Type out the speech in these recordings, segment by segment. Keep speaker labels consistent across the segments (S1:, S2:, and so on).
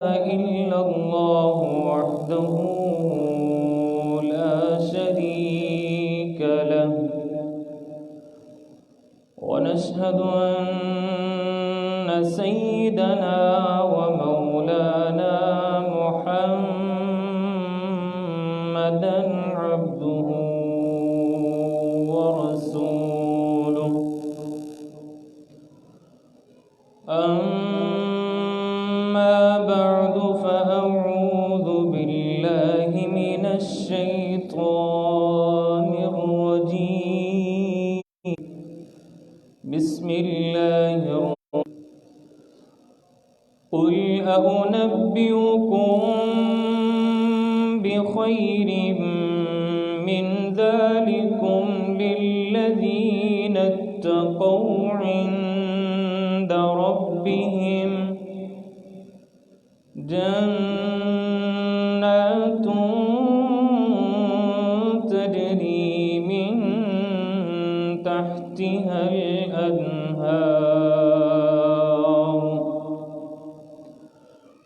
S1: إلا الله وحده لا شريك له ونشهد أن سيدنا ومولانا محمدا عبده ورسوله أما بعد فأعوذ بالله من الشيطان الرجيم بسم الله الرحمن قل أنبئكم بخير من ذلكم للذين اتقوا عند ربهم جنات تجري من تحتها الأنهار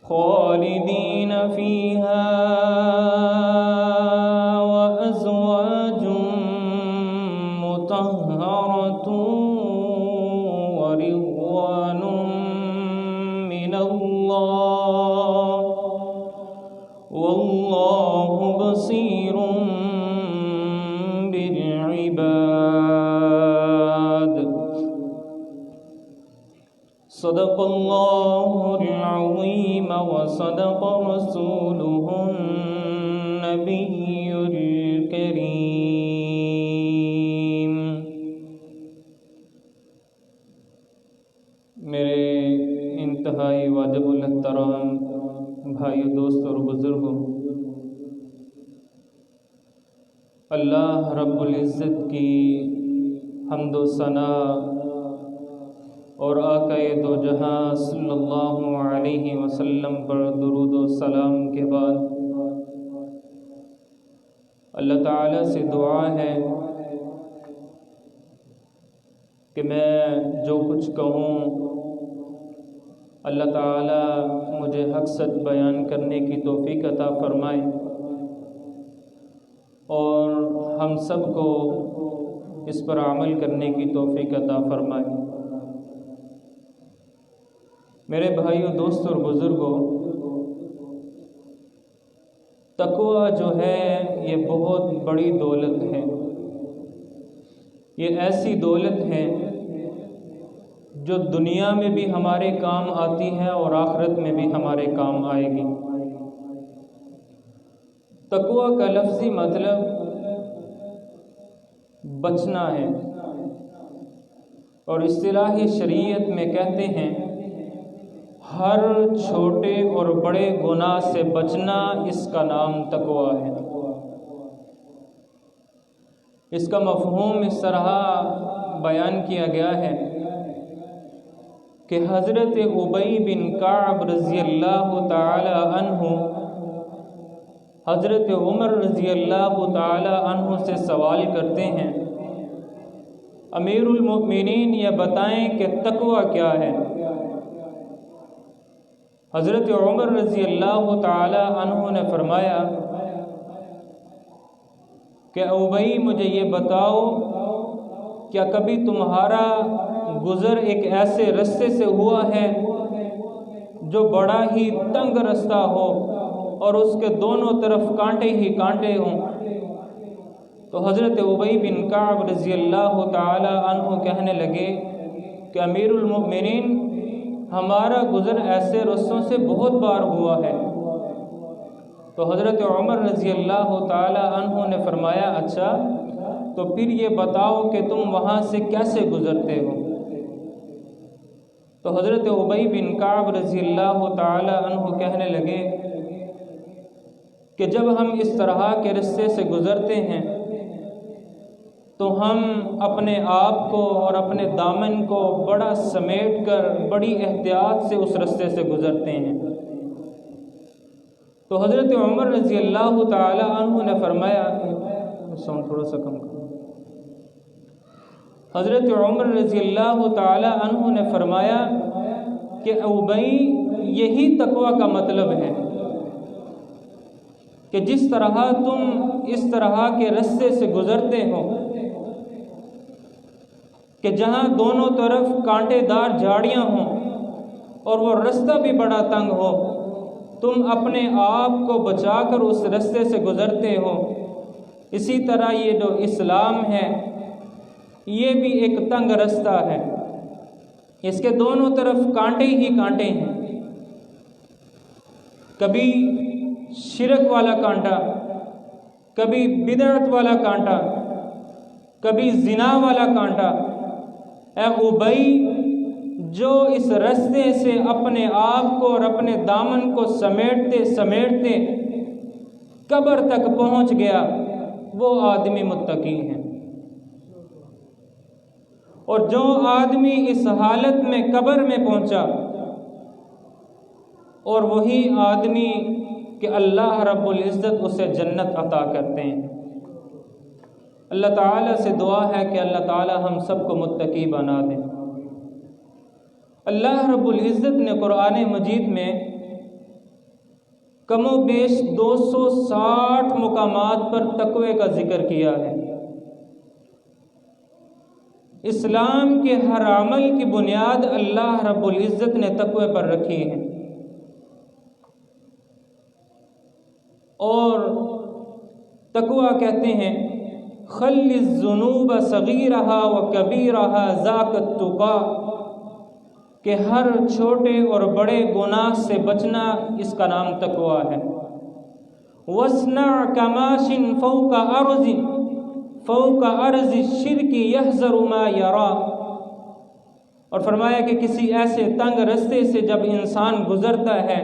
S1: خالدين فيها وأزواج مطهرة ورضوان من الله والله بصير بالعباد صدق الله العظيم وصدق رسوله النبي الكريم میرے انتہائی واجب الاحترام بھائیو، دوستوں اور بزرگوں، اللہ رب العزت کی حمد و ثنا اور آقا دو جہاں صلی اللہ علیہ وسلم پر درود و سلام کے بعد اللہ تعالیٰ سے دعا ہے کہ میں جو کچھ کہوں اللہ تعالیٰ مجھے حق سچ بیان کرنے کی توفیق عطا فرمائے اور ہم سب کو اس پر عمل کرنے کی توفیق عطا فرمائے۔ میرے بھائیوں، دوستوں اور بزرگوں، تقوی جو ہے یہ بہت بڑی دولت ہے۔ یہ ایسی دولت ہے جو دنیا میں بھی ہمارے کام آتی ہے اور آخرت میں بھی ہمارے کام آئے گی۔ تقوی کا لفظی مطلب بچنا ہے، اور اصطلاحی شریعت میں کہتے ہیں ہر چھوٹے اور بڑے گناہ سے بچنا، اس کا نام تقوی ہے۔ اس کا مفہوم اس طرح بیان کیا گیا ہے کہ حضرت ابی بن کعب رضی اللہ تعالی عنہ حضرت عمر رضی اللہ تعالی عنہ سے سوال کرتے ہیں، امیر المؤمنین یہ بتائیں کہ تقوی کیا ہے؟ حضرت عمر رضی اللہ تعالی عنہ نے فرمایا کہ ابی مجھے یہ بتاؤ، کیا کبھی تمہارا گزر ایک ایسے رستے سے ہوا ہے جو بڑا ہی تنگ رستہ ہو اور اس کے دونوں طرف کانٹے ہی کانٹے ہوں؟ تو حضرت ابی بن کعب رضی اللہ تعالی عنہ کہنے لگے کہ امیر المؤمنین ہمارا گزر ایسے رستوں سے بہت بار ہوا ہے۔ تو حضرت عمر رضی اللہ تعالی عنہ نے فرمایا اچھا تو پھر یہ بتاؤ کہ تم وہاں سے کیسے گزرتے ہو؟ تو حضرت ابی بن کعب رضی اللہ تعالی عنہ کہنے لگے کہ جب ہم اس طرح کے رستے سے گزرتے ہیں تو ہم اپنے آپ کو اور اپنے دامن کو بڑا سمیٹ کر بڑی احتیاط سے اس رستے سے گزرتے ہیں۔ تو حضرت عمر رضی اللہ تعالی عنہ نے فرمایا، ساؤنڈ تھوڑا سا کم کرو۔ حضرت عمر رضی اللہ تعالی عنہ نے فرمایا کہ ابی یہی تقوی کا مطلب ہے کہ جس طرح تم اس طرح کے رستے سے گزرتے ہو کہ جہاں دونوں طرف کانٹے دار جھاڑیاں ہوں اور وہ رستہ بھی بڑا تنگ ہو، تم اپنے آپ کو بچا کر اس رستے سے گزرتے ہو، اسی طرح یہ جو اسلام ہے یہ بھی ایک تنگ رستہ ہے، اس کے دونوں طرف کانٹے ہی کانٹے ہیں، کبھی شرک والا کانٹا، کبھی بدعت والا کانٹا، کبھی زنا والا کانٹا۔ اے ابی، جو اس رستے سے اپنے آپ کو اور اپنے دامن کو سمیٹتے سمیٹتے قبر تک پہنچ گیا، وہ آدمی متقی ہے، اور جو آدمی اس حالت میں قبر میں پہنچا، اور وہی آدمی کہ اللہ رب العزت اسے جنت عطا کرتے ہیں۔ اللہ تعالیٰ سے دعا ہے کہ اللہ تعالیٰ ہم سب کو متقی بنا دیں۔ اللہ رب العزت نے قرآن مجید میں کم و بیش 260 مقامات پر تقوی کا ذکر کیا ہے۔ اسلام کے ہر عمل کی بنیاد اللہ رب العزت نے تقوی پر رکھی ہے، اور تقوی کہتے ہیں خل الذنوب صغیرہا و کبیرہا ذاک التقی، کہ ہر چھوٹے اور بڑے گناہ سے بچنا اس کا نام تقوی ہے۔ وَاصْنَعْ كَمَاشٍ فَوْقَ أَرْضِ الشِّرْكِ يَحْذَرُ مَا يَرَى، اور فرمایا کہ کسی ایسے تنگ رستے سے جب انسان گزرتا ہے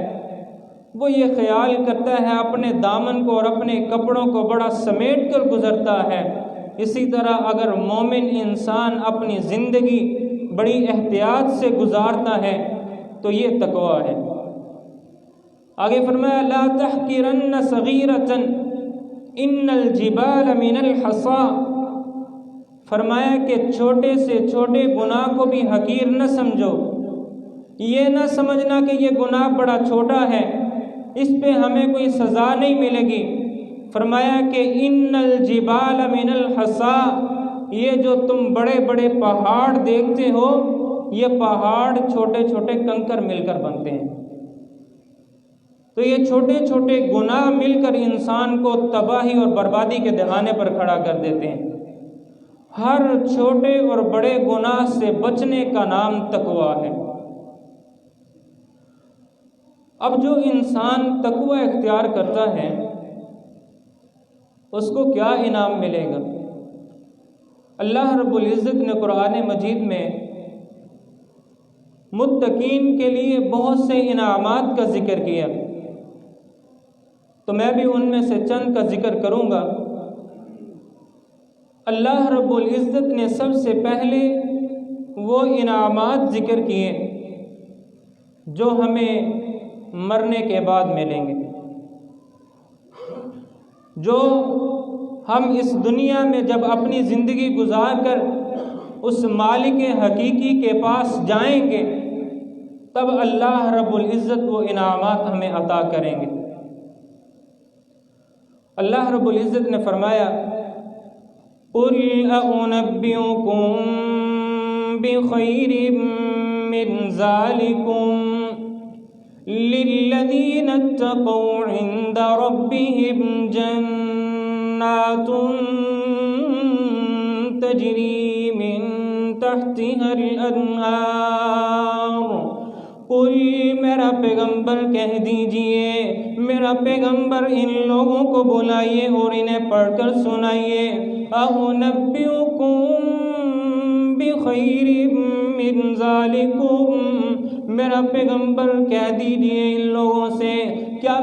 S1: وہ یہ خیال کرتا ہے اپنے دامن کو اور اپنے کپڑوں کو بڑا سمیٹ کر گزرتا ہے، اسی طرح اگر مومن انسان اپنی زندگی بڑی احتیاط سے گزارتا ہے تو یہ تقوی ہے۔ آگے فرمایا لا تحقرن صغیرۃ ان الجبال من الحصى، فرمایا کہ چھوٹے سے چھوٹے گناہ کو بھی حقیر نہ سمجھو، یہ نہ سمجھنا کہ یہ گناہ بڑا چھوٹا ہے، اس پہ ہمیں کوئی سزا نہیں ملے گی۔ فرمایا کہ ان الجبال من الحصى، یہ جو تم بڑے بڑے پہاڑ دیکھتے ہو یہ پہاڑ چھوٹے چھوٹے کنکر مل کر بنتے ہیں، تو یہ چھوٹے چھوٹے گناہ مل کر انسان کو تباہی اور بربادی کے دہانے پر کھڑا کر دیتے ہیں۔ ہر چھوٹے اور بڑے گناہ سے بچنے کا نام تقوی ہے۔ اب جو انسان تقوی اختیار کرتا ہے اس کو کیا انعام ملے گا؟ اللہ رب العزت نے قرآن مجید میں متقین کے لیے بہت سے انعامات کا ذکر کیا، تو میں بھی ان میں سے چند کا ذکر کروں گا۔ اللہ رب العزت نے سب سے پہلے وہ انعامات ذکر کیے جو ہمیں مرنے کے بعد ملیں گے، جو ہم اس دنیا میں جب اپنی زندگی گزار کر اس مالک حقیقی کے پاس جائیں گے تب اللہ رب العزت وہ انعامات ہمیں عطا کریں گے۔ اللہ رب العزت نے فرمایا قُلْ أَأُنَبِّئُكُم بِخَيْرٍ مِّن ذَلِكُمْ لِلَّذِينَ اتَّقَوْا عِندَ رَبِّهِمْ جَنَّاتٌ تَجْرِي مِن تَحْتِهَا الْأَنْهَارُ۔ قُلْ، میرا پیغمبر کہہ دیجئے، میرا پیغمبر ان لوگوں کو بلائیے اور انہیں پڑھ کر سنائیے أَأُنَبِّئُكُم بِخَيْرٍ مِّن ذَلِكُمْ، میرا پیغمبر کہہ دیجئے ان لوگوں سے کیا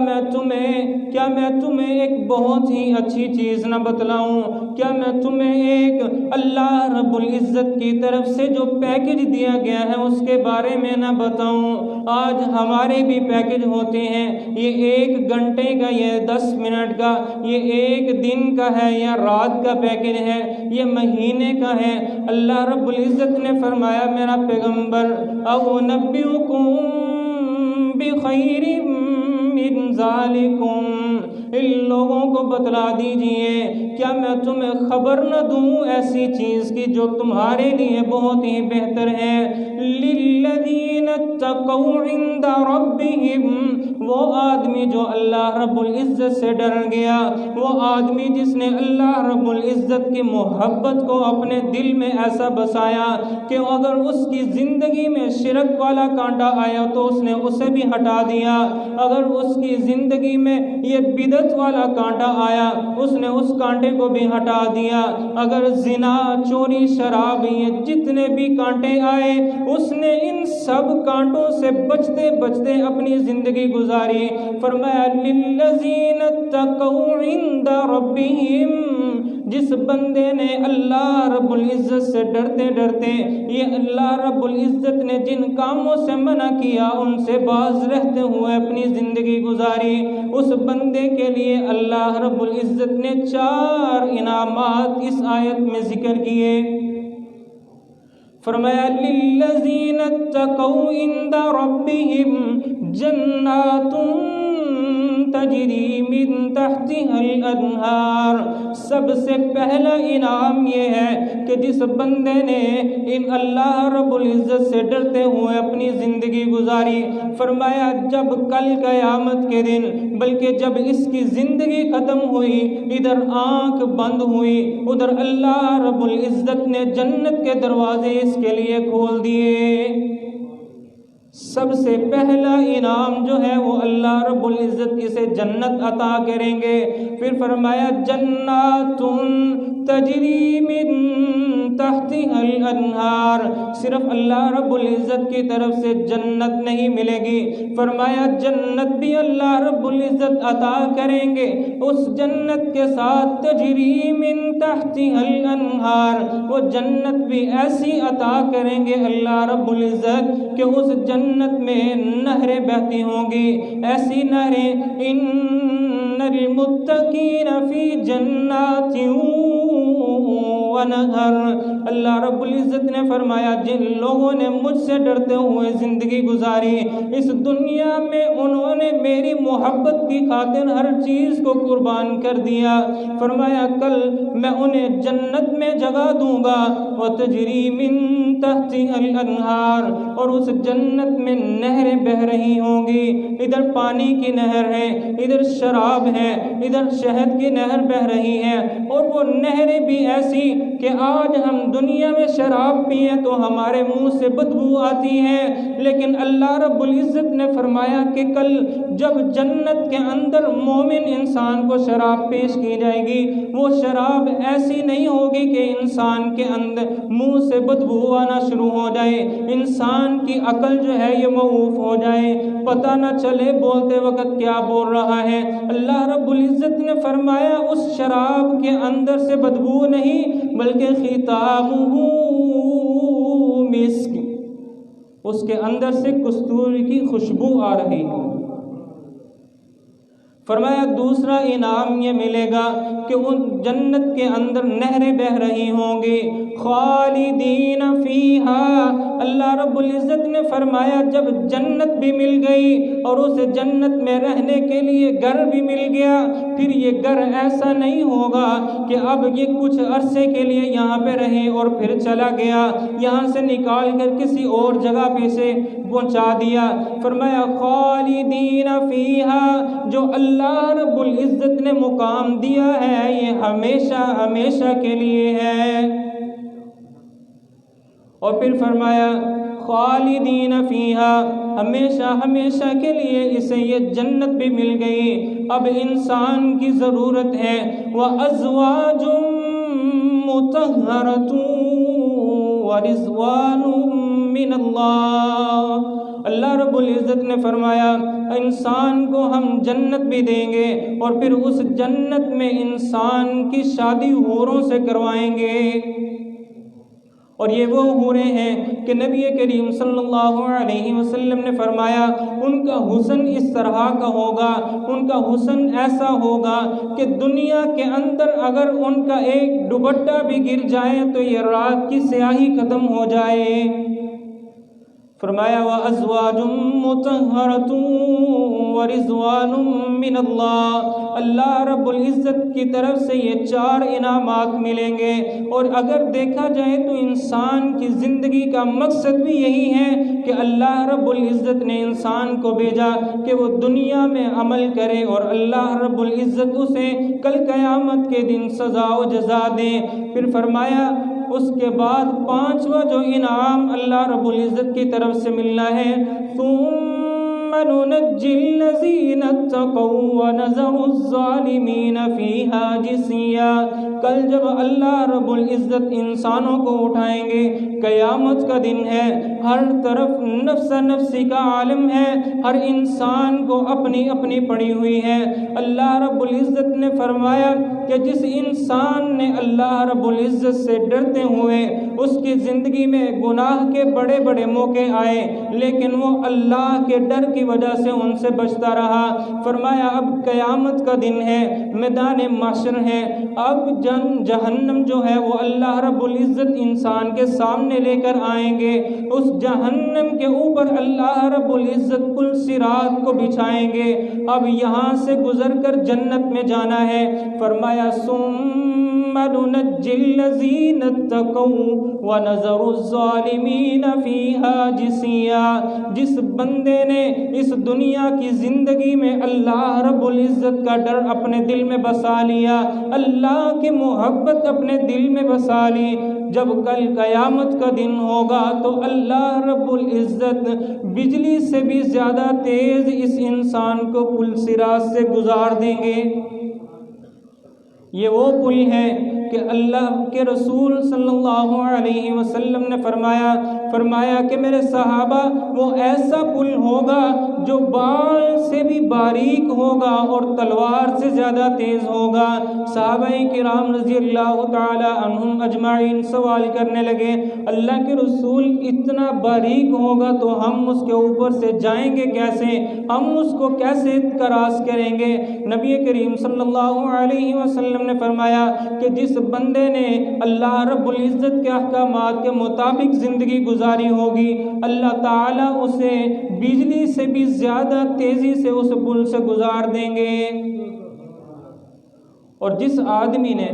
S1: میں تمہیں ایک بہت ہی اچھی چیز نہ بتلاؤں؟ کیا میں تمہیں ایک اللہ رب العزت کی طرف سے جو پیکج دیا گیا ہے اس کے بارے میں نہ بتاؤں؟ آج ہمارے بھی پیکج ہوتے ہیں، یہ 1 گھنٹے کا، یہ 10 منٹ کا، یہ 1 دن کا ہے یا رات کا پیکج ہے، یہ مہینے کا ہے۔ اللہ رب العزت نے فرمایا میرا پیغمبر أَأُنَبِّئُكُم بخیر من ذالکم، ان لوگوں کو بتلا دیجئے کیا میں تمہیں خبر نہ دوں ایسی چیز کی جو تمہارے لیے بہت ہی بہتر ہے۔ للذین اتقوا عند ربہم، وہ آدمی جو اللہ رب العزت سے ڈر گیا، وہ آدمی جس نے اللہ رب العزت کی محبت کو اپنے دل میں ایسا بسایا کہ اگر اس کی زندگی میں شرک والا کانٹا آیا تو اس نے اسے بھی ہٹا دیا، اگر اس کی زندگی میں یہ بدعت والا کانٹا آیا اس نے اس کانٹے کو بھی ہٹا دیا، اگر زنا، چوری، شراب، یہ جتنے بھی کانٹے آئے اس نے ان سب کانٹوں سے بچتے بچتے اپنی زندگی گزاری۔ فرمایا للذین اتقوا عند ربہم، جس بندے نے اللہ رب العزت سے ڈرتے ڈرتے، یہ اللہ رب العزت نے جن کاموں سے منع کیا ان سے باز رہتے ہوئے اپنی زندگی گزاری، اس بندے کے لیے اللہ رب العزت نے 4 انعامات اس آیت میں ذکر کیے۔ فرمایا للذین اتقوا عند ربہم جنات تجری من تحتها الانہار، سب سے پہلا انعام یہ ہے کہ جس بندے نے ان اللہ رب العزت سے ڈرتے ہوئے اپنی زندگی گزاری، فرمایا جب کل قیامت کے دن، بلکہ جب اس کی زندگی ختم ہوئی، ادھر آنکھ بند ہوئی، ادھر اللہ رب العزت نے جنت کے دروازے اس کے لیے کھول دیے۔ سب سے پہلا انعام جو ہے وہ اللہ رب العزت اسے جنت عطا کریں گے۔ پھر فرمایا جنات تجری من تحتها الانہار، صرف اللہ رب العزت کی طرف سے جنت نہیں ملے گی، فرمایا جنت بھی اللہ رب العزت عطا کریں گے، اس جنت کے ساتھ تجری من تحتها الانہار، وہ جنت بھی ایسی عطا کریں گے اللہ رب العزت کہ اس جنت میں نہریں بہتی ہوں گی، ایسی نہریں ان للمتقین فی جنات ونہر۔ اللہ رب العزت نے فرمایا جن لوگوں نے مجھ سے ڈرتے ہوئے زندگی گزاری، اس دنیا میں انہوں نے میری محبت کی خاطر ہر چیز کو قربان کر دیا، فرمایا کل میں انہیں جنت میں جگہ دوں گا، وتجری من تحتها الانہار، اور اس جنت میں نہریں بہہ رہی ہوں گی، ادھر پانی کی نہر ہے، ادھر شراب ہے، ادھر شہد کی نہر بہہ رہی ہے، اور وہ نہریں بھی ایسی کہ آج ہم دنیا میں شراب پیئیں تو ہمارے منہ سے بدبو آتی ہے، لیکن اللہ رب العزت نے فرمایا کہ کل جب جنت کے اندر مومن انسان کو شراب پیش کی جائے گی، وہ شراب ایسی نہیں ہوگی کہ انسان کے اندر منہ سے بدبو آنا شروع ہو جائے، انسان کی عقل جو ہے یہ موقوف ہو جائے، پتہ نہ چلے بولتے وقت کیا بول رہا ہے۔ اللہ رب العزت نے فرمایا اس شراب کے اندر سے بدبو نہیں بلکہ ختامہ مسک، اس کے اندر سے کستوری کی خوشبو آ رہی ہے۔ فرمایا دوسرا انعام یہ ملے گا کہ ان جنت کے اندر نہریں بہہ رہی ہوں گی، خالدین فیہا، اللہ رب العزت نے فرمایا جب جنت بھی مل گئی اور اس جنت میں رہنے کے لیے گھر بھی مل گیا، پھر یہ گھر ایسا نہیں ہوگا کہ اب یہ کچھ عرصے کے لیے یہاں پہ رہے اور پھر چلا گیا، یہاں سے نکال کر کسی اور جگہ پہ سے پہنچا دیا، فرمایا خالدین فیہا، جو اللہ رب العزت نے مقام دیا ہے یہ ہمیشہ ہمیشہ کے لیے ہے۔ اور پھر فرمایا خالدین فیہا، ہمیشہ ہمیشہ کے لیے اسے یہ جنت بھی مل گئی۔ اب انسان کی ضرورت ہے وَأَزْوَاجٌ مُطَهَّرَةٌ وَرِضْوَانٌ مِّنَ اللَّهِ، اللہ رب العزت نے فرمایا انسان کو ہم جنت بھی دیں گے اور پھر اس جنت میں انسان کی شادی حوروں سے کروائیں گے، اور یہ وہ حوریں ہیں کہ نبی کریم صلی اللہ علیہ وسلم نے فرمایا ان کا حسن اس طرح کا ہوگا، ان کا حسن ایسا ہوگا کہ دنیا کے اندر اگر ان کا ایک دوپٹہ بھی گر جائے تو یہ رات کی سیاہی ختم ہو جائے۔ فرمایا وَأَزْوَاجٌ مُطَهَّرَةٌ وَرِضْوَانٌ مِّنَ اللَّهِ، اللہ رب العزت کی طرف سے یہ 4 انعامات ملیں گے۔ اور اگر دیکھا جائے تو انسان کی زندگی کا مقصد بھی یہی ہے کہ اللہ رب العزت نے انسان کو بھیجا کہ وہ دنیا میں عمل کرے اور اللہ رب العزت اسے کل قیامت کے دن سزا و جزا دے۔ پھر فرمایا اس کے بعد 5واں جو انعام اللہ رب العزت کی طرف سے ملنا ہے، ثُمَّ نُنَجِّي الَّذِينَ اتَّقَوْا وَنَذَرُ الظَّالِمِينَ فِيهَا جِثِيًّا۔ کل جب اللہ رب العزت انسانوں کو اٹھائیں گے، قیامت کا دن ہے، ہر طرف نفس نفسی کا عالم ہے، ہر انسان کو اپنی اپنی پڑی ہوئی ہے۔ اللہ رب العزت نے فرمایا کہ جس انسان نے اللہ رب العزت سے ڈرتے ہوئے اس کی زندگی میں گناہ کے بڑے بڑے موقع آئے لیکن وہ اللہ کے ڈر کی وجہ سے ان سے بچتا رہا، فرمایا اب قیامت کا دن ہے، میدان محشر ہے، اب جہنم جو ہے وہ اللہ رب العزت انسان کے سامنے لے کر آئیں گے۔ اس جہنم کے اوپر اللہ رب العزت پل صراط کو بچھائیں گے، اب یہاں سے گزر کر جنت میں جانا ہے۔ فرمایا ثُمَّ نُنَجِّي الَّذِينَ اتَّقَوْا وَنَذَرُ الظَّالِمِينَ فِيهَا جِثِيًّا۔ جس بندے نے اس دنیا کی زندگی میں اللہ رب العزت کا ڈر اپنے دل میں بسا لیا، اللہ کی محبت اپنے دل میں بسا لی، جب کل قیامت کا دن ہوگا تو اللہ رب العزت بجلی سے بھی زیادہ تیز اس انسان کو پل صراط سے گزار دیں گے۔ یہ وہ پل ہے کہ اللہ کے رسول صلی اللہ علیہ وسلم نے فرمایا کہ میرے صحابہ وہ ایسا پل ہوگا جو بال سے بھی باریک ہوگا اور تلوار سے زیادہ تیز ہوگا۔ صحابہ کرام رضی اللہ تعالی عنہم اجمعین سوال کرنے لگے، اللہ کے رسول اتنا باریک ہوگا تو ہم اس کے اوپر سے جائیں گے کیسے، ہم اس کو کیسے کراس کریں گے؟ نبی کریم صلی اللہ علیہ وسلم نے فرمایا کہ جس بندے نے اللہ رب العزت کے احکامات کے مطابق زندگی گزاری ہوگی، اللہ تعالیٰ اسے بجلی سے بھی زیادہ تیزی سے اس پل سے گزار دیں گے۔ اور جس آدمی نے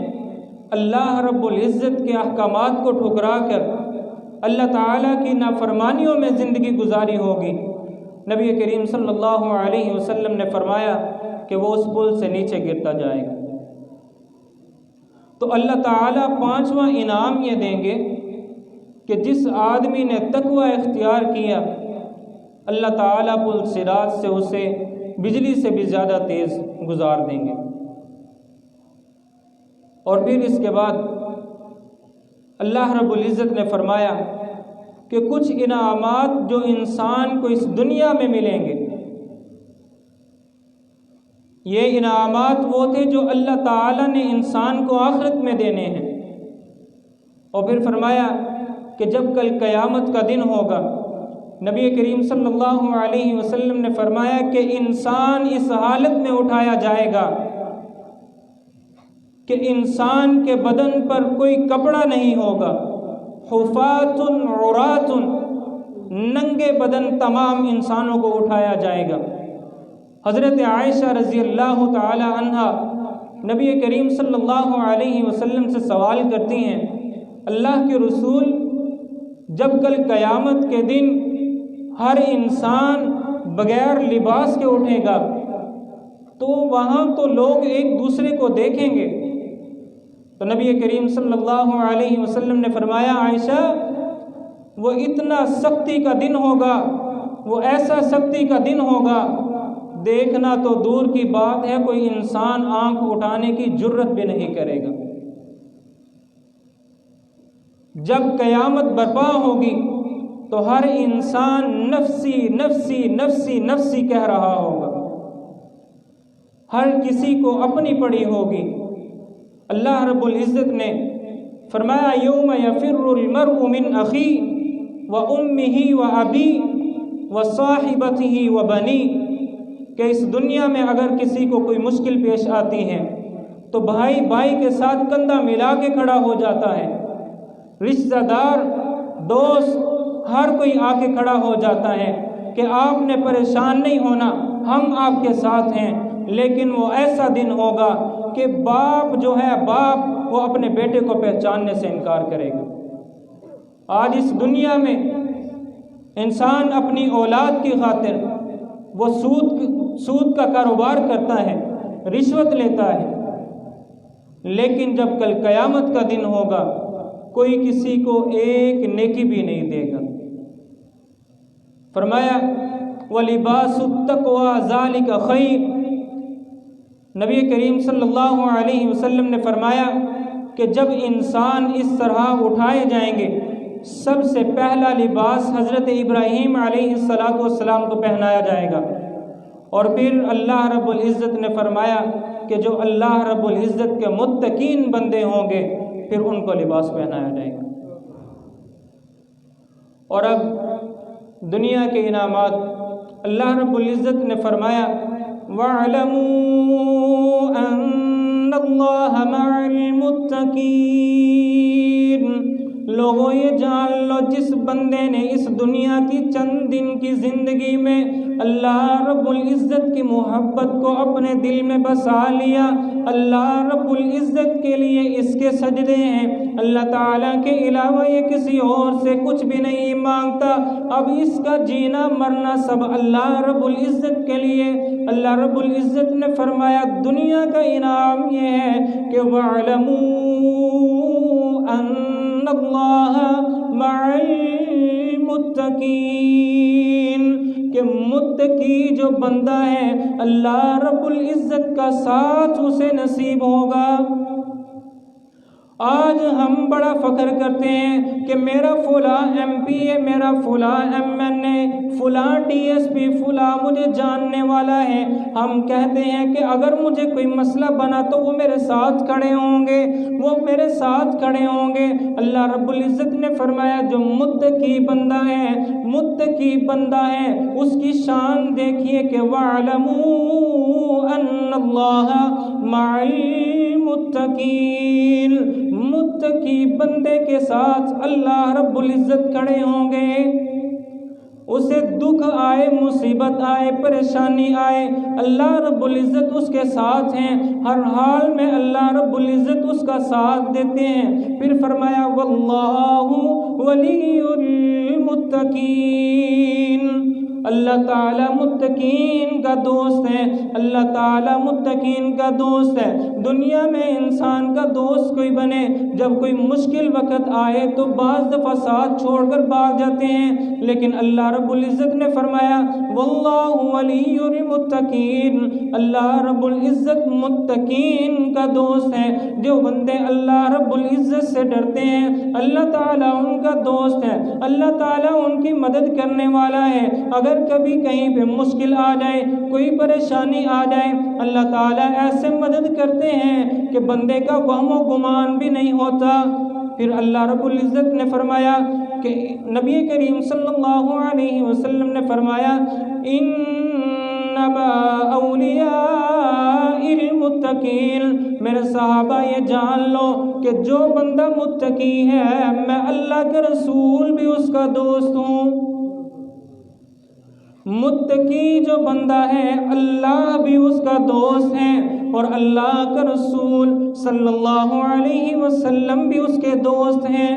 S1: اللہ رب العزت کے احکامات کو ٹھکرا کر اللہ تعالیٰ کی نافرمانیوں میں زندگی گزاری ہوگی، نبی کریم صلی اللہ علیہ وسلم نے فرمایا کہ وہ اس پل سے نیچے گرتا جائے گا۔ تو اللہ تعالیٰ 5واں انعام یہ دیں گے کہ جس آدمی نے تقوی اختیار کیا، اللہ تعالیٰ پل صراط سے اسے بجلی سے بھی زیادہ تیز گزار دیں گے۔ اور پھر اس کے بعد اللہ رب العزت نے فرمایا کہ کچھ انعامات جو انسان کو اس دنیا میں ملیں گے، یہ انعامات وہ تھے جو اللہ تعالیٰ نے انسان کو آخرت میں دینے ہیں۔ اور پھر فرمایا کہ جب کل قیامت کا دن ہوگا، نبی کریم صلی اللہ علیہ وسلم نے فرمایا کہ انسان اس حالت میں اٹھایا جائے گا کہ انسان کے بدن پر کوئی کپڑا نہیں ہوگا، حفاۃ عراۃ، ننگے بدن تمام انسانوں کو اٹھایا جائے گا۔ حضرت عائشہ رضی اللہ تعالی عنہا نبی کریم صلی اللہ علیہ وسلم سے سوال کرتی ہیں، اللہ کے رسول جب کل قیامت کے دن ہر انسان بغیر لباس کے اٹھے گا تو وہاں تو لوگ ایک دوسرے کو دیکھیں گے، تو نبی کریم صلی اللہ علیہ وسلم نے فرمایا عائشہ وہ اتنا سختی کا دن ہوگا، وہ ایسا سختی کا دن ہوگا، دیکھنا تو دور کی بات ہے، کوئی انسان آنکھ اٹھانے کی جرت بھی نہیں کرے گا۔ جب قیامت برپا ہوگی تو ہر انسان نفسی نفسی نفسی نفسی کہہ رہا ہوگا، ہر کسی کو اپنی پڑی ہوگی۔ اللہ رب العزت نے فرمایا یوم یفر المرء من اخی و امہ و ابی و صاحبتہ و بنی، کہ اس دنیا میں اگر کسی کو کوئی مشکل پیش آتی ہے تو بھائی بھائی کے ساتھ کندھا ملا کے کھڑا ہو جاتا ہے، رشتہ دار دوست ہر کوئی آ کے کھڑا ہو جاتا ہے کہ آپ نے پریشان نہیں ہونا، ہم آپ کے ساتھ ہیں۔ لیکن وہ ایسا دن ہوگا کہ باپ جو ہے باپ وہ اپنے بیٹے کو پہچاننے سے انکار کرے گا۔ آج اس دنیا میں انسان اپنی اولاد کی خاطر وہ سود کا کاروبار کرتا ہے، رشوت لیتا ہے، لیکن جب کل قیامت کا دن ہوگا کوئی کسی کو ایک نیکی بھی نہیں دے گا۔ فرمایا وَلِبَاسُ التَّقْوَى ذَلِكَ خَيْرٌ۔ نبی کریم صلی اللہ علیہ وسلم نے فرمایا کہ جب انسان اس طرح اٹھائے جائیں گے، سب سے پہلا لباس حضرت ابراہیم علیہ السلام کو پہنایا جائے گا، اور پھر اللہ رب العزت نے فرمایا کہ جو اللہ رب العزت کے متقین بندے ہوں گے پھر ان کو لباس پہنایا جائے گا۔ اور اب دنیا کے انعامات، اللہ رب العزت نے فرمایا وَاعْلَمُوا أَنَّ اللَّهَ مَعَ الْمُتَّقِينَ۔ لوگوں یہ جان لو جس بندے نے اس دنیا کی چند دن کی زندگی میں اللہ رب العزت کی محبت کو اپنے دل میں بسا لیا، اللہ رب العزت کے لیے اس کے سجدے ہیں، اللہ تعالیٰ کے علاوہ یہ کسی اور سے کچھ بھی نہیں مانگتا، اب اس کا جینا مرنا سب اللہ رب العزت کے لیے۔ اللہ رب العزت نے فرمایا دنیا کا انعام یہ ہے کہ وَاعْلَمُوا أَنَّ اللَّهَ مَعَ الْمُتَّقِينَ، کہ متقی جو بندہ ہے اللہ رب العزت کا ساتھ اسے نصیب ہوگا۔ آج ہم بڑا فخر کرتے ہیں کہ میرا فلاں ایم پی ہے، میرا فلاں ایم این اے، فلاں ڈی ایس پی، فلاں مجھے جاننے والا ہے۔ ہم کہتے ہیں کہ اگر مجھے کوئی مسئلہ بنا تو وہ میرے ساتھ کھڑے ہوں گے، وہ میرے ساتھ کھڑے ہوں گے۔ اللہ رب العزت نے فرمایا جو متقی بندہ ہے، متقی بندہ ہے، اس کی شان دیکھیے کہ وَاعْلَمُوا أَنَّ اللَّهَ مَعَ الْمُتَّقِينَ، متقی بندے کے ساتھ اللہ رب العزت کھڑے ہوں گے۔ اسے دکھ آئے، مصیبت آئے، پریشانی آئے، اللہ رب العزت اس کے ساتھ ہیں، ہر حال میں اللہ رب العزت اس کا ساتھ دیتے ہیں۔ پھر فرمایا واللہ ولی المتقین، اللہ تعالیٰ متقین کا دوست ہے، اللہ تعالیٰ متقین کا دوست ہے۔ دنیا میں انسان کا دوست کوئی بنے، جب کوئی مشکل وقت آئے تو بعض دفعہ ساتھ چھوڑ کر بھاگ جاتے ہیں، لیکن اللہ رب العزت نے فرمایا واللہ ولی المتقین، اللہ رب العزت متقین کا دوست ہے۔ جو بندے اللہ رب العزت سے ڈرتے ہیں اللہ تعالیٰ ان کا دوست ہے، اللہ تعالیٰ ان کی مدد کرنے والا ہے۔ اگر کبھی کہیں پہ مشکل آ جائے، کوئی پریشانی آ جائے، اللہ تعالیٰ ایسے مدد کرتے ہیں کہ بندے کا وہم و گمان بھی نہیں ہوتا۔ پھر اللہ رب العزت نے فرمایا کہ نبی کریم صلی اللہ علیہ وسلم نے فرمایا انما اولیاء المتقین، میرے صحابہ یہ جان لو کہ جو بندہ متقی ہے میں اللہ کے رسول بھی اس کا دوست ہوں۔ متقی جو بندہ ہے اللہ بھی اس کا دوست ہے، اور اللہ کا رسول صلی اللہ علیہ وسلم بھی اس کے دوست ہیں۔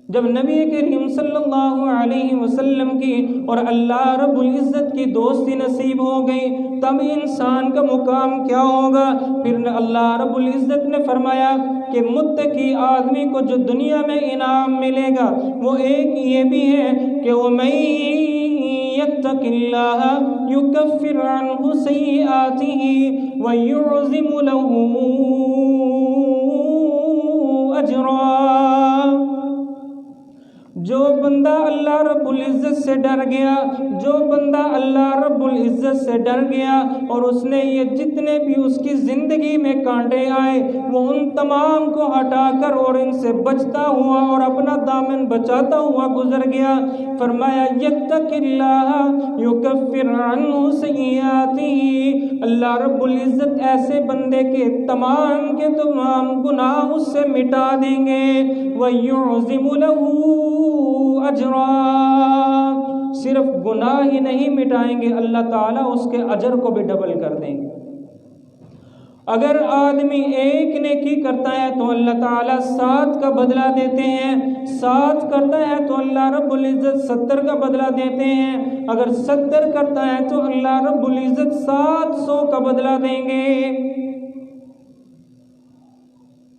S1: جب نبی کریم صلی اللہ علیہ وسلم کی اور اللہ رب العزت کی دوستی نصیب ہو گئی تب انسان کا مقام کیا ہوگا؟ پھر اللہ رب العزت نے فرمایا کہ متقی آدمی کو جو دنیا میں انعام ملے گا وہ ایک یہ بھی ہے کہ وَمَن يَتَّقِ اللَّهَ يُكَفِّرْ عَنْهُ سَيِّئَاتِهِ وَيُعْظِمُ لَهُ أَجْرًا۔ جو بندہ اللہ رب العزت سے ڈر گیا، جو بندہ اللہ رب العزت سے ڈر گیا اور اس نے یہ جتنے بھی اس کی زندگی میں کانٹے آئے وہ ان تمام کو ہٹا کر اور ان سے بچتا ہوا اور اپنا دامن بچاتا ہوا گزر گیا، فرمایا یتق اللہ یکفر عنہ سیئاتہ، اللہ رب العزت ایسے بندے کے تمام گناہ اس سے مٹا دیں گے، وَيُعْظِمُ لَهُ اجرا، صرف گناہ ہی نہیں مٹائیں گے، اللہ تعالیٰ اس کے اجر کو بھی ڈبل کر دیں گے۔ اگر آدمی ایک نیکی کرتا ہے تو اللہ تعالیٰ 7 کا بدلہ دیتے ہیں، 7 کرتا ہے تو اللہ رب العزت 70 کا بدلہ دیتے ہیں، اگر 70 کرتا ہے تو اللہ رب العزت 700 کا بدلہ دیں گے۔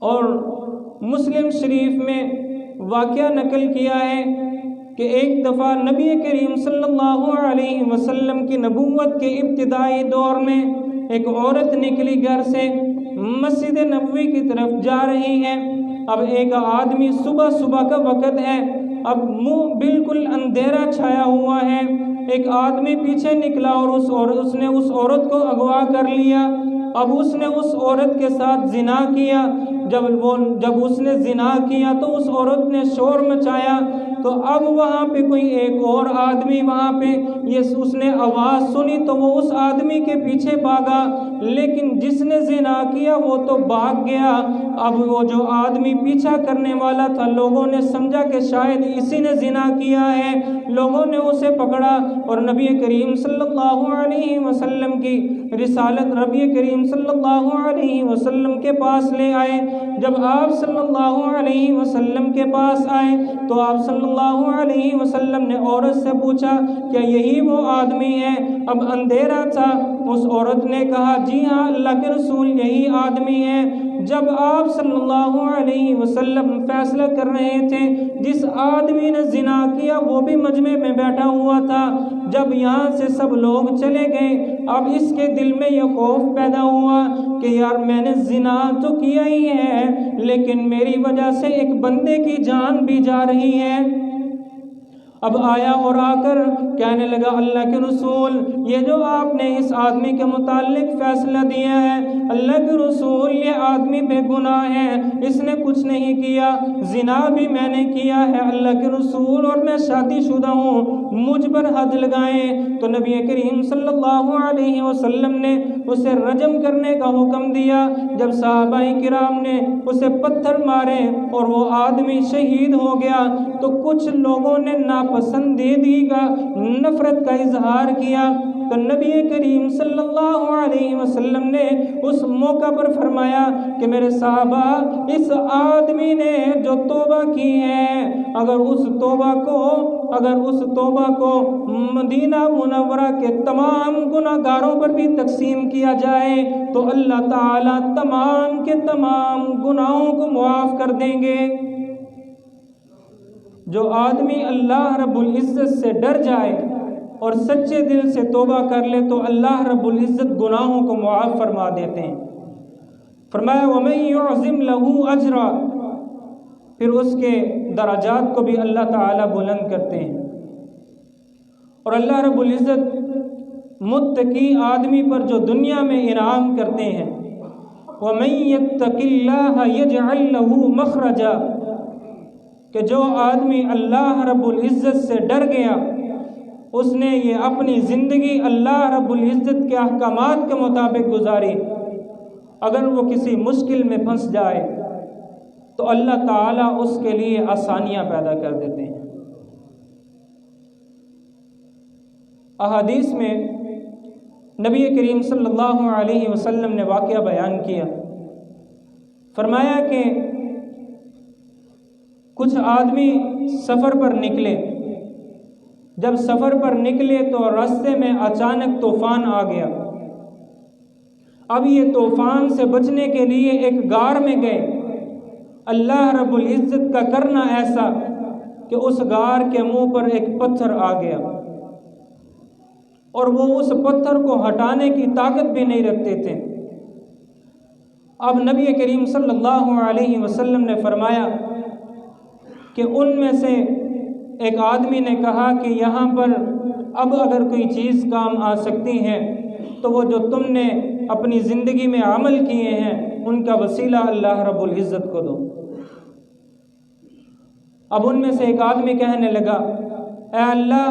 S1: اور مسلم شریف میں واقعہ نقل کیا ہے کہ ایک دفعہ نبی کریم صلی اللہ علیہ وسلم کی نبوت کے ابتدائی دور میں ایک عورت نکلی گھر سے، مسجد نبوی کی طرف جا رہی ہے۔ اب ایک آدمی، صبح کا وقت ہے، اب بالکل اندھیرا چھایا ہوا ہے، ایک آدمی پیچھے نکلا اور اس نے اس عورت کو اغوا کر لیا۔ اب اس نے اس عورت کے ساتھ زنا کیا۔ جب اس نے زنا کیا تو اس عورت نے شور مچایا، تو اب وہاں پہ کوئی ایک اور آدمی وہاں پہ اس نے آواز سنی تو وہ اس آدمی کے پیچھے بھاگا، لیکن جس نے زنا کیا وہ تو بھاگ گیا۔ اب وہ جو آدمی پیچھا کرنے والا تھا، لوگوں نے سمجھا کہ شاید اسی نے زنا کیا ہے، لوگوں نے اسے پکڑا اور نبی کریم صلی اللہ علیہ وسلم کی رسالت نبی کریم صلی اللہ علیہ وسلم کے پاس لے آئے۔ جب آپ صلی اللہ علیہ وسلم کے پاس آئے تو آپ صلی اللہ علیہ وسلم نے عورت سے پوچھا کیا یہی وہ آدمی ہے؟ اب اندھیرا تھا۔ اس عورت نے کہا جی ہاں اللہ کے رسول یہی آدمی ہے۔ جب آپ صلی اللہ علیہ وسلم فیصلہ کر رہے تھے، جس آدمی نے زنا کیا وہ بھی مجمع میں بیٹھا ہوا تھا۔ جب یہاں سے سب لوگ چلے گئے، اب اس کے دل میں یہ خوف پیدا ہوا کہ یار میں نے زنا تو کیا ہی ہے، لیکن میری وجہ سے ایک بندے کی جان بھی جا رہی ہے۔ اب آیا اور آ کر کہنے لگا اللہ کے رسول یہ جو آپ نے اس آدمی کے متعلق فیصلہ دیا ہے، اللہ کے رسول یہ آدمی بے گناہ ہے، اس نے کچھ نہیں کیا، زنا بھی میں نے کیا ہے اللہ کے رسول، اور میں شادی شدہ ہوں، مجھ پر حد لگائیں۔ تو نبی کریم صلی اللہ علیہ وسلم نے اسے رجم کرنے کا حکم دیا۔ جب صحابہ کرام نے اسے پتھر مارے اور وہ آدمی شہید ہو گیا تو کچھ لوگوں نے ناپسندیدگی کا، نفرت کا اظہار کیا، تو نبی کریم صلی اللہ علیہ وسلم نے اس موقع پر فرمایا کہ میرے صحابہ، اس آدمی نے جو توبہ کی ہے، اگر اس توبہ کو مدینہ منورہ کے تمام گناہگاروں پر بھی تقسیم کیا جائے تو اللہ تعالیٰ تمام کے تمام گناہوں کو معاف کر دیں گے۔ جو آدمی اللہ رب العزت سے ڈر جائے اور سچے دل سے توبہ کر لے تو اللہ رب العزت گناہوں کو معاف فرما دیتے ہیں۔ فرمایا وَمَن يُعْظِمْ لَهُ أَجْرًا، پھر اس کے درجات کو بھی اللہ تعالیٰ بلند کرتے ہیں۔ اور اللہ رب العزت متقی آدمی پر جو دنیا میں انعام کرتے ہیں، وَمَن يَتَّقِ اللَّهَ يَجْعَل لَّهُ مَخْرَجًا، کہ جو آدمی اللہ رب العزت سے ڈر گیا، اس نے یہ اپنی زندگی اللہ رب العزت کے احکامات کے مطابق گزاری، اگر وہ کسی مشکل میں پھنس جائے تو اللہ تعالیٰ اس کے لیے آسانیاں پیدا کر دیتے ہیں۔ احادیث میں نبی کریم صلی اللہ علیہ وسلم نے واقعہ بیان کیا، فرمایا کہ کچھ آدمی سفر پر نکلے، جب سفر پر نکلے تو راستے میں اچانک طوفان آ گیا۔ اب یہ طوفان سے بچنے کے لیے ایک غار میں گئے۔ اللہ رب العزت کا کرنا ایسا کہ اس غار کے منہ پر ایک پتھر آ گیا اور وہ اس پتھر کو ہٹانے کی طاقت بھی نہیں رکھتے تھے۔ اب نبی کریم صلی اللہ علیہ وسلم نے فرمایا کہ ان میں سے ایک آدمی نے کہا کہ یہاں پر اب اگر کوئی چیز کام آ سکتی ہے تو وہ جو تم نے اپنی زندگی میں عمل کیے ہیں ان کا وسیلہ اللہ رب العزت کو دو۔ اب ان میں سے ایک آدمی کہنے لگا اے اللہ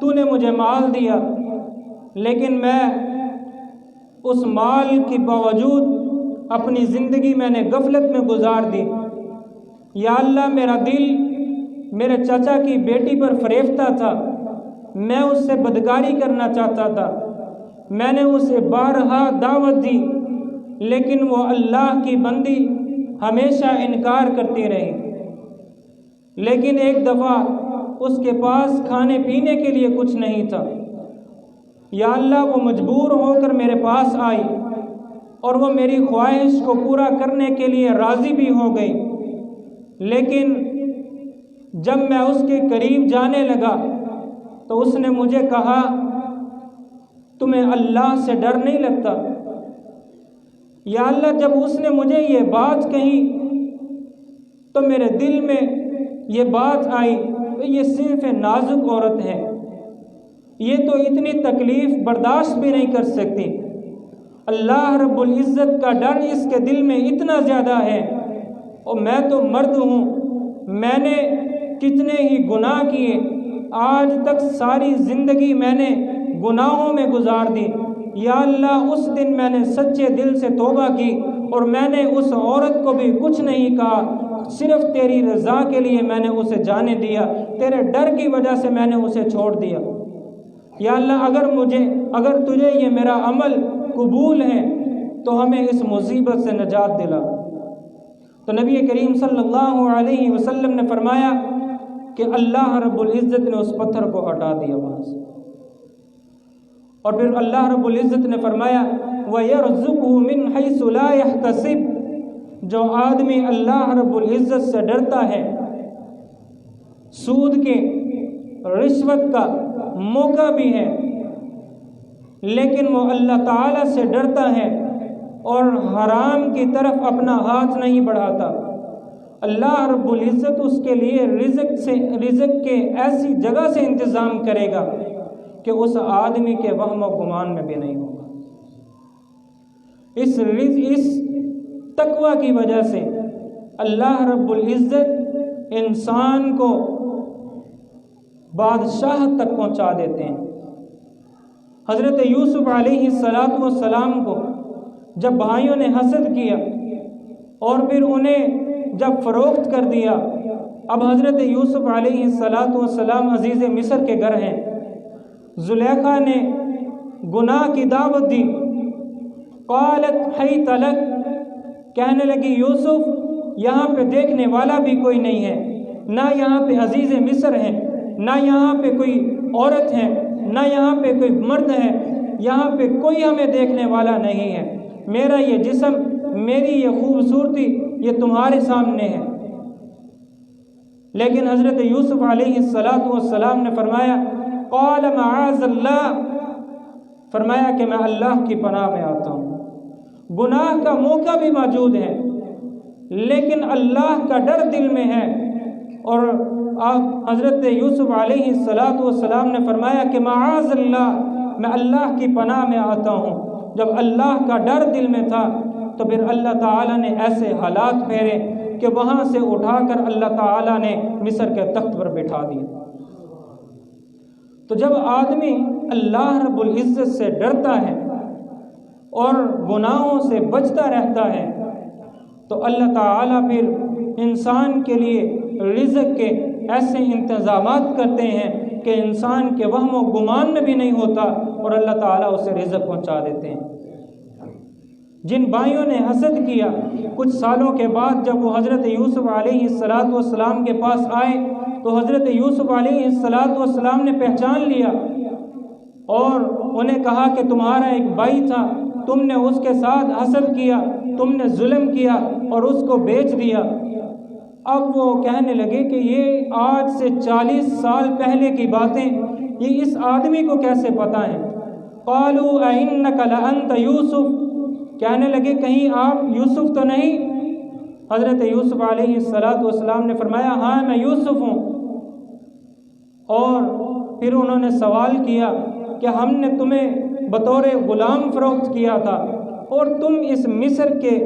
S1: تو نے مجھے مال دیا، لیکن میں اس مال کے باوجود اپنی زندگی میں نے غفلت میں گزار دی، یا اللہ میرا دل میرے چچا کی بیٹی پر فریفتہ تھا، میں اس سے بدکاری کرنا چاہتا تھا، میں نے اسے بارہا دعوت دی، لیکن وہ اللہ کی بندی ہمیشہ انکار کرتی رہی۔ لیکن ایک دفعہ اس کے پاس کھانے پینے کے لیے کچھ نہیں تھا، یا اللہ وہ مجبور ہو کر میرے پاس آئی اور وہ میری خواہش کو پورا کرنے کے لیے راضی بھی ہو گئی، لیکن جب میں اس کے قریب جانے لگا تو اس نے مجھے کہا، تمہیں اللہ سے ڈر نہیں لگتا؟ یا اللہ جب اس نے مجھے یہ بات کہی تو میرے دل میں یہ بات آئی کہ یہ صنف نازک عورت ہے، یہ تو اتنی تکلیف برداشت بھی نہیں کر سکتی، اللہ رب العزت کا ڈر اس کے دل میں اتنا زیادہ ہے، اور میں تو مرد ہوں، میں نے کتنے ہی گناہ کیے، آج تک ساری زندگی میں نے گناہوں میں گزار دی، یا اللہ اس دن میں نے سچے دل سے توبہ کی اور میں نے اس عورت کو بھی کچھ نہیں کہا، صرف تیری رضا کے لیے میں نے اسے جانے دیا، تیرے ڈر کی وجہ سے میں نے اسے چھوڑ دیا، یا اللہ اگر تجھے یہ میرا عمل قبول ہے تو ہمیں اس مصیبت سے نجات دلا۔ تو نبی کریم صلی اللہ علیہ وسلم نے فرمایا کہ اللہ رب العزت نے اس پتھر کو ہٹا دیا وہاں سے، اور پھر اللہ رب العزت نے فرمایا وَيَرْزُقُهُ مِنْ حَيْثُ لَا يَحْتَسِبُ، جو آدمی اللہ رب العزت سے ڈرتا ہے، سود کے رشوت کا موقع بھی ہے لیکن وہ اللہ تعالیٰ سے ڈرتا ہے اور حرام کی طرف اپنا ہاتھ نہیں بڑھاتا، اللہ رب العزت اس کے لیے رزق کے ایسی جگہ سے انتظام کرے گا کہ اس آدمی کے وہم و گمان میں بھی نہیں ہوگا۔ اس تقوی کی وجہ سے اللہ رب العزت انسان کو بادشاہ تک پہنچا دیتے ہیں۔ حضرت یوسف علیہ السلام کو جب بھائیوں نے حسد کیا اور پھر انہیں جب فروخت کر دیا، اب حضرت یوسف علیہ السلام عزیز مصر کے گھر ہیں، زلیخا نے گناہ کی دعوت دی، قالت حیت لک، کہنے لگی یوسف یہاں پہ دیکھنے والا بھی کوئی نہیں ہے، نہ یہاں پہ عزیز مصر ہیں، نہ یہاں پہ کوئی عورت ہے، نہ یہاں پہ کوئی مرد ہے، یہاں پہ کوئی ہمیں دیکھنے والا نہیں ہے، میرا یہ جسم، میری یہ خوبصورتی یہ تمہارے سامنے ہے۔ لیکن حضرت یوسف علیہ السلام نے فرمایا قال معاذ اللہ، فرمایا کہ میں اللہ کی پناہ میں آتا ہوں، گناہ کا موقع بھی موجود ہے لیکن اللہ کا ڈر دل میں ہے، اور حضرت یوسف علیہ السلام نے فرمایا کہ معاذ اللہ، میں اللہ کی پناہ میں آتا ہوں۔ جب اللہ کا ڈر دل میں تھا تو پھر اللہ تعالیٰ نے ایسے حالات پھیرے کہ وہاں سے اٹھا کر اللہ تعالیٰ نے مصر کے تخت پر بٹھا دیا۔ تو جب آدمی اللہ رب العزت سے ڈرتا ہے اور گناہوں سے بچتا رہتا ہے تو اللہ تعالیٰ پھر انسان کے لیے رزق کے ایسے انتظامات کرتے ہیں کہ انسان کے وہم و گمان میں بھی نہیں ہوتا اور اللہ تعالیٰ اسے رزق پہنچا دیتے ہیں۔ جن بھائیوں نے حسد کیا، کچھ سالوں کے بعد جب وہ حضرت یوسف علیہ السلام کے پاس آئے تو حضرت یوسف علیہ السلام نے پہچان لیا اور انہیں کہا کہ تمہارا ایک بھائی تھا، تم نے اس کے ساتھ حسد کیا، تم نے ظلم کیا اور اس کو بیچ دیا۔ اب وہ کہنے لگے کہ یہ آج سے 40 سال پہلے کی باتیں یہ اس آدمی کو کیسے پتہ ہیں؟ قالوا اِنَّكَ لَأَنْتَ یوسف، کہنے لگے کہیں آپ یوسف تو نہیں؟ حضرت یوسف علیہ السلام نے فرمایا ہاں میں یوسف ہوں۔ اور پھر انہوں نے سوال کیا کہ ہم نے تمہیں بطور غلام فروخت کیا تھا اور تم اس مصر کے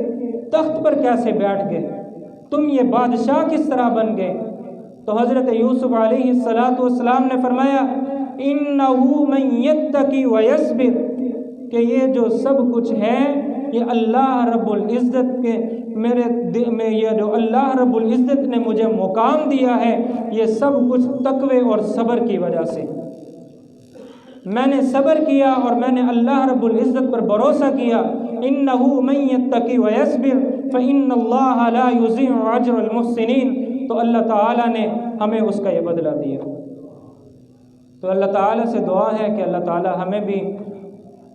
S1: تخت پر کیسے بیٹھ گئے، تم یہ بادشاہ کس طرح بن گئے؟ تو حضرت یوسف علیہ السلام نے فرمایا اِنَّهُ مَن يَتَّقِ وَيَصْبِرْ، کہ یہ جو سب کچھ ہے یہ اللہ رب العزت کے میرے دل میں یہ جو اللہ رب العزت نے مجھے مقام دیا ہے یہ سب کچھ تقوی اور صبر کی وجہ سے۔ میں نے صبر کیا اور میں نے اللہ رب العزت پر بھروسہ کیا۔ انہ من یتقی ویصبر فان اللہ لا یضیع اجر المحسنین، تو اللہ تعالیٰ نے ہمیں اس کا یہ بدلہ دیا۔ تو اللہ تعالیٰ سے دعا ہے کہ اللہ تعالیٰ ہمیں بھی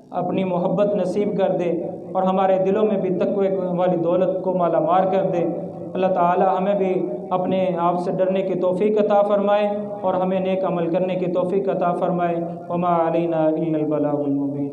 S1: اپنی محبت نصیب کر دے اور ہمارے دلوں میں بھی تقوی والی دولت کو مالا مار کر دے۔ اللہ تعالیٰ ہمیں بھی اپنے آپ سے ڈرنے کی توفیق عطا فرمائے اور ہمیں نیک عمل کرنے کی توفیق عطا فرمائے۔ وما علینا الا البلاغ المبین۔